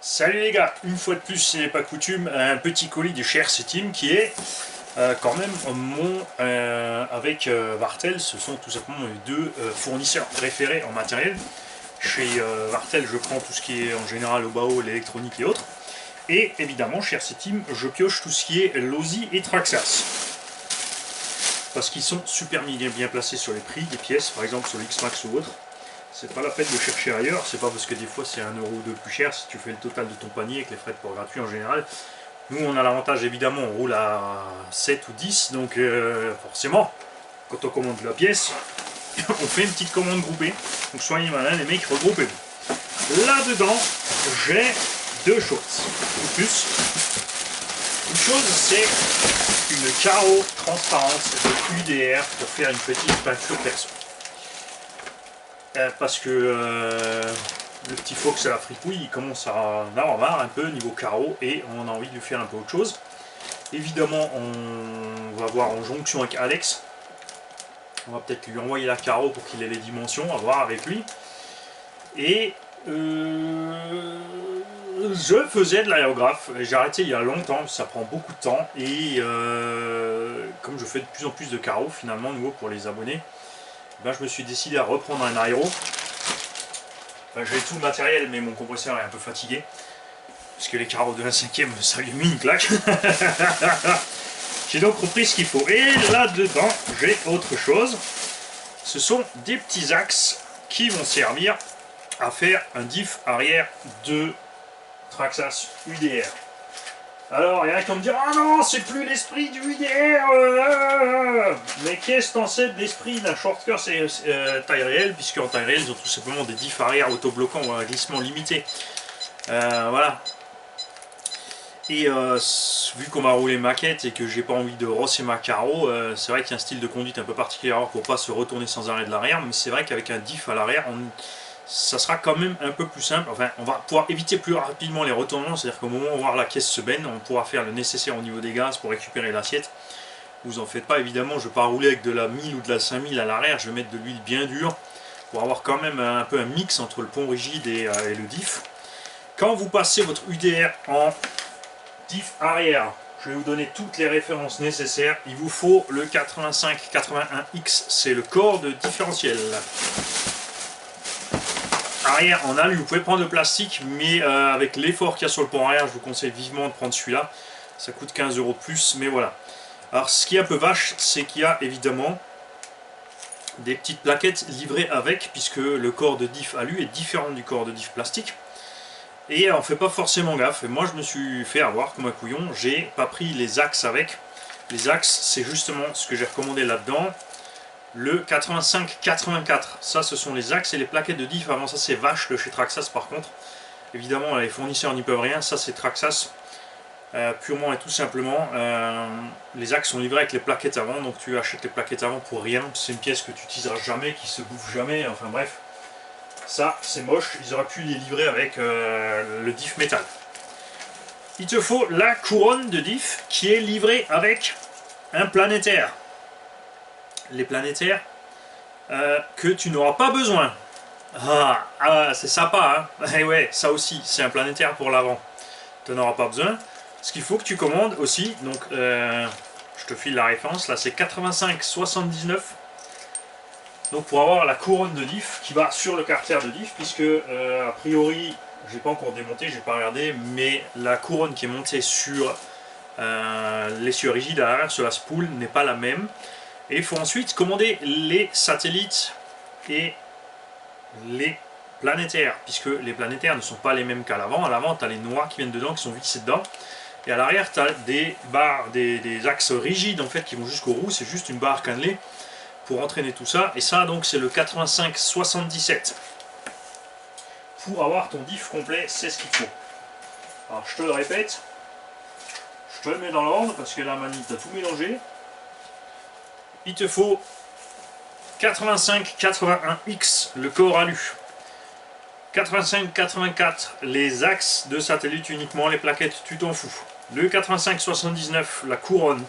Salut les gars, une fois de plus, ce n'est pas coutume, un petit colis de chez RC Team qui est quand même avec Vartel. Ce sont tout simplement les deux fournisseurs préférés en matériel. Chez Vartel, je prends tout ce qui est en général au BAO, l'électronique et autres. Et évidemment, chez RC Team, je pioche tout ce qui est Losi et Traxxas. Parce qu'ils sont super bien placés sur les prix des pièces, par exemple sur l'X-Max ou autre. C'est pas la peine de chercher ailleurs, c'est pas parce que des fois c'est 1 euro ou 2 plus cher si tu fais le total de ton panier avec les frais de port gratuits en général. Nous on a l'avantage évidemment, on roule à 7 ou 10, donc forcément, quand on commande la pièce, on fait une petite commande groupée. Donc soyez malins les mecs, regroupez-vous. Là-dedans, j'ai deux choses, ou plus. Une chose c'est une carreau transparente de UDR pour faire une petite peinture perso. Parce que le petit Fox à la fripouille, il commence à en avoir marre un peu niveau carreau et on a envie de lui faire un peu autre chose. Évidemment, on va voir en jonction avec Alex. On va peut-être lui envoyer la carreau pour qu'il ait les dimensions, à voir avec lui. Et je faisais de l'aérographe, j'ai arrêté il y a longtemps, ça prend beaucoup de temps. Et comme je fais de plus en plus de carreaux finalement, nouveau pour les abonnés, ben, je me suis décidé à reprendre un aéro. Enfin, j'ai tout le matériel, mais mon compresseur est un peu fatigué. Parce que les carreaux de la 5ème, ça lui a mis une claque. J'ai donc repris ce qu'il faut. Et là-dedans, j'ai autre chose. Ce sont des petits axes qui vont servir à faire un diff arrière de Traxxas UDR. Alors, il y en a qui vont me dire « Ah non, c'est plus l'esprit du UDR Mais qu'est-ce que t'en sais de l'esprit d'un shortcut taille réelle, puisque en taille réelle, ils ont tout simplement des diffs arrière autobloquants ou un glissement limité. Voilà. Et vu qu'on va rouler maquette et que j'ai pas envie de rosser ma carreau, c'est vrai qu'il y a un style de conduite un peu particulier pour pas se retourner sans arrêt de l'arrière, mais c'est vrai qu'avec un diff à l'arrière, ça sera quand même un peu plus simple. Enfin, on va pouvoir éviter plus rapidement les retournements, c'est-à-dire qu'au moment où on va voir la caisse se benne, on pourra faire le nécessaire au niveau des gaz pour récupérer l'assiette. Vous en faites pas, évidemment, je ne vais pas rouler avec de la 1000 ou de la 5000 à l'arrière, je vais mettre de l'huile bien dure pour avoir quand même un peu un mix entre le pont rigide et le diff. Quand vous passez votre UDR en diff arrière, je vais vous donner toutes les références nécessaires. Il vous faut le 8581X, c'est le corps de différentiel. Arrière en alu, vous pouvez prendre le plastique, mais avec l'effort qu'il y a sur le pont arrière, je vous conseille vivement de prendre celui-là. Ça coûte 15 € de plus, mais voilà. Alors ce qui est un peu vache, c'est qu'il y a évidemment des petites plaquettes livrées avec, puisque le corps de diff alu est différent du corps de diff plastique. Et on ne fait pas forcément gaffe. Et moi je me suis fait avoir comme un couillon, j'ai pas pris les axes avec. Les axes, c'est justement ce que j'ai recommandé là-dedans. Le 85-84, ça ce sont les axes et les plaquettes de diff. Avant ça c'est vache le chez Traxxas par contre. Évidemment les fournisseurs n'y peuvent rien, ça c'est Traxxas. Purement et tout simplement, les axes sont livrés avec les plaquettes avant, donc tu achètes les plaquettes avant pour rien. C'est une pièce que tu n'utiliseras jamais, qui se bouffe jamais, enfin bref. Ça c'est moche, ils auraient pu les livrer avec le diff métal. Il te faut la couronne de diff qui est livrée avec un planétaire. Les planétaires que tu n'auras pas besoin. C'est sympa, hein. Et ouais, ça aussi, c'est un planétaire pour l'avant. Tu n'en auras pas besoin. Ce qu'il faut que tu commandes aussi, donc je te file la référence, là c'est 85,79. Donc pour avoir la couronne de diff qui va sur le carter de diff, puisque a priori, j'ai pas encore démonté, j'ai pas regardé, mais la couronne qui est montée sur l'essieu rigide à l'arrière, sur la spool, n'est pas la même. Et il faut ensuite commander les satellites et les planétaires, puisque les planétaires ne sont pas les mêmes qu'à l'avant. À l'avant, tu as les noix qui viennent dedans, qui sont vissés dedans. Et à l'arrière, tu as des barres, des axes rigides en fait, qui vont jusqu'aux roues. C'est juste une barre cannelée pour entraîner tout ça. Et ça, donc, c'est le 85-77. Pour avoir ton diff complet, c'est ce qu'il faut. Alors, je te le répète. Je te le mets dans l'ordre, parce que la manip, tu as tout mélangé. Il te faut 85-81X, le corps alu. 85-84, les axes de satellite uniquement, les plaquettes, tu t'en fous. Le 85-79, la couronne,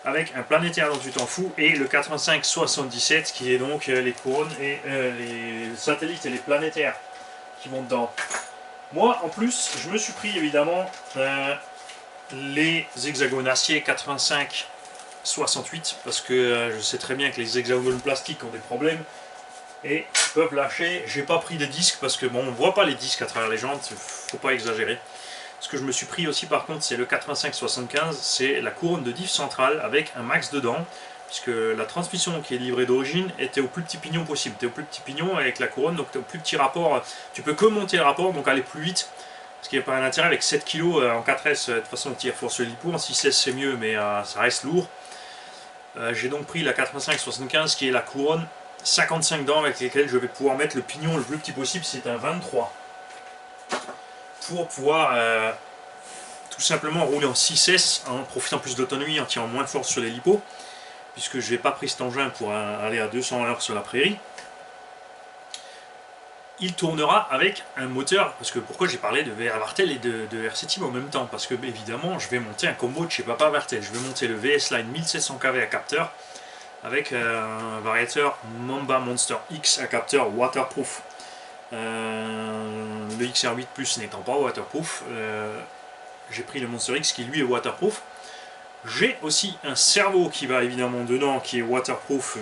avec un planétaire dont tu t'en fous. Et le 85-77, qui est donc les couronnes et les satellites et les planétaires qui vont dedans. Moi, en plus, je me suis pris évidemment les hexagones acier 85-68 parce que je sais très bien que les hexagones plastiques ont des problèmes et peuvent lâcher. J'ai pas pris des disques parce que bon, on voit pas les disques à travers les jantes, faut pas exagérer. Ce que je me suis pris aussi par contre, c'est le 85-75, c'est la couronne de diff centrale avec un max dedans, puisque la transmission qui est livrée d'origine était au plus petit pignon possible. Tu es au plus petit pignon avec la couronne, donc tu es au plus petit rapport. Tu peux que monter le rapport, donc aller plus vite. Parce qu'il n'y a pas un intérêt avec 7 kg en 4S, de toute façon on tire force le lipo, en 6S c'est mieux, mais ça reste lourd. J'ai donc pris la 85-75 qui est la couronne 55 dents avec lesquelles je vais pouvoir mettre le pignon le plus petit possible, c'est un 23. Pour pouvoir tout simplement rouler en 6S en profitant plus d'autonomie, en tirant moins de force sur les lipos, puisque je n'ai pas pris cet engin pour aller à 200 à l'heure sur la prairie. Il tournera avec un moteur, parce que pourquoi j'ai parlé de VR Vartel et de RC Team en même temps, parce que évidemment je vais monter un combo de chez Papa Vartel, je vais monter le VS Line 1700 kV à capteur, avec un variateur Mamba Monster X à capteur waterproof. Le XR8 Plus n'étant pas waterproof, j'ai pris le Monster X qui lui est waterproof. J'ai aussi un cerveau qui va évidemment dedans, qui est waterproof,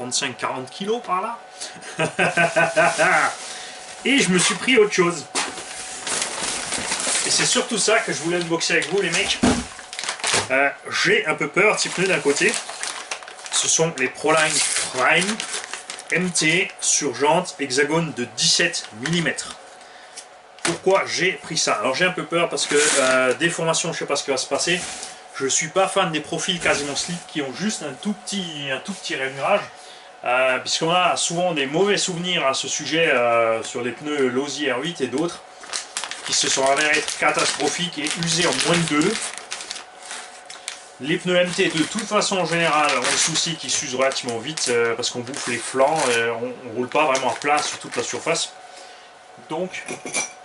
35-40 kg par là. Et je me suis pris autre chose. Et c'est surtout ça que je voulais unboxer avec vous les mecs. J'ai un peu peur de ces pneus d'un côté. Ce sont les Proline Prime MT sur jante hexagone de 17 mm. Pourquoi j'ai pris ça? Alors j'ai un peu peur parce que déformation, je sais pas ce qui va se passer. Je suis pas fan des profils quasiment slip qui ont juste un tout petit rainurage. Puisqu'on a souvent des mauvais souvenirs à ce sujet sur les pneus Losi R8 et d'autres qui se sont avérés catastrophiques et usés en moins de 2. Les pneus MT de toute façon en général ont le souci qu'ils s'usent relativement vite parce qu'on bouffe les flancs, on roule pas vraiment à plat sur toute la surface. Donc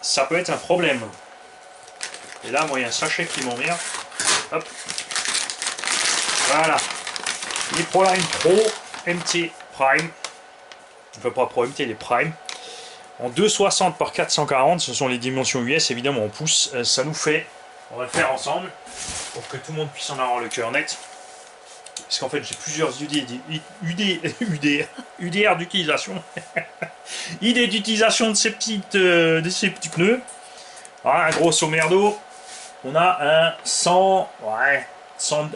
ça peut être un problème. Et là moi il y a un sachet qui m'emmerde. Hop. Voilà. Les Proline Pro MT Prime. Enfin pas Pro MT, les Prime. En 260 par 440, ce sont les dimensions US, évidemment en pouces. Ça nous fait, on va le faire ensemble, pour que tout le monde puisse en avoir le cœur net. Parce qu'en fait j'ai plusieurs UDR d'utilisation. Idées d'utilisation de ces petits pneus. Voilà, un grosso merdo. On a un 100,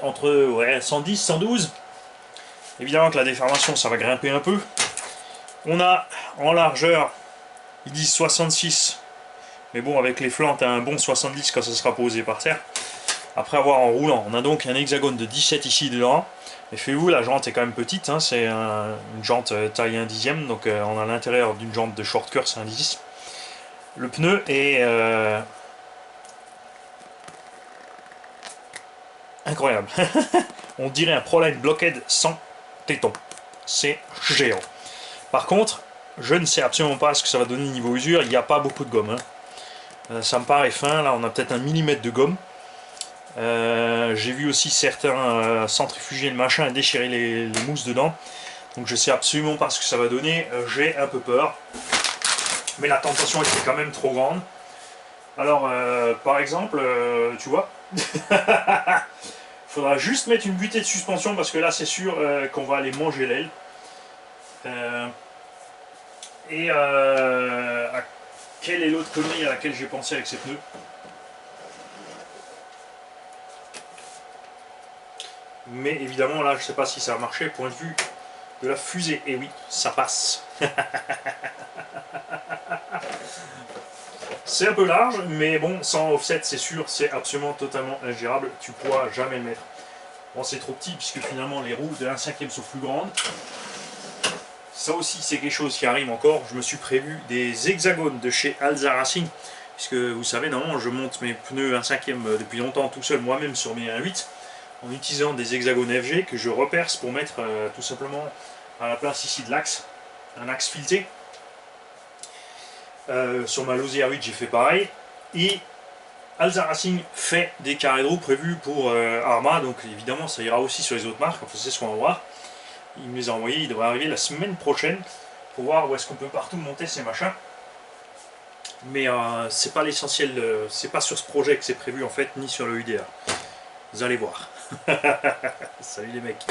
entre 110, 112. Évidemment que la déformation ça va grimper un peu. On a en largeur, ils disent 66. Mais bon, avec les flancs, tu as un bon 70 quand ça sera posé par terre. Après avoir en roulant, on a donc un hexagone de 17 ici dedans. Et faites-vous, la jante est quand même petite, hein, c'est une jante taille 1 dixième, donc on a l'intérieur d'une jante de short curse, c'est un 10. Le pneu est incroyable. On dirait un Proline Blockhead sans téton. C'est géant. Par contre, je ne sais absolument pas ce que ça va donner niveau usure, il n'y a pas beaucoup de gomme. Hein. Ça me paraît fin, là on a peut-être un millimètre de gomme. J'ai vu aussi certains centrifuger le machin et déchirer les mousses dedans. Donc je sais absolument pas ce que ça va donner, j'ai un peu peur. Mais la tentation était quand même trop grande. Alors par exemple, tu vois, faudra juste mettre une butée de suspension parce que là c'est sûr qu'on va aller manger l'aile. Quelle est l'autre connerie à laquelle j'ai pensé avec ces pneus? Mais évidemment là je sais pas si ça a marché point de vue de la fusée. Et oui, ça passe. C'est un peu large, mais bon, sans offset c'est sûr, c'est absolument totalement ingérable, tu pourras jamais le mettre. Bon, c'est trop petit puisque finalement les roues de 1/5 sont plus grandes. Ça aussi c'est quelque chose qui arrive encore. Je me suis prévu des hexagones de chez Alza Racing, puisque vous savez, normalement je monte mes pneus 1/5 depuis longtemps tout seul moi-même sur mes 1.8 en utilisant des hexagones FG que je reperce pour mettre tout simplement à la place ici de l'axe, un axe fileté. Sur ma Losi R8 j'ai fait pareil, et Alza Racing fait des carrés de roue prévus pour Arma, donc évidemment ça ira aussi sur les autres marques, enfin c'est ce qu'on va voir. Il me les a envoyés, il devrait arriver la semaine prochaine pour voir où est-ce qu'on peut partout monter ces machins. Mais c'est pas l'essentiel, c'est pas sur ce projet que c'est prévu en fait, ni sur le UDA. Vous allez voir. Salut les mecs.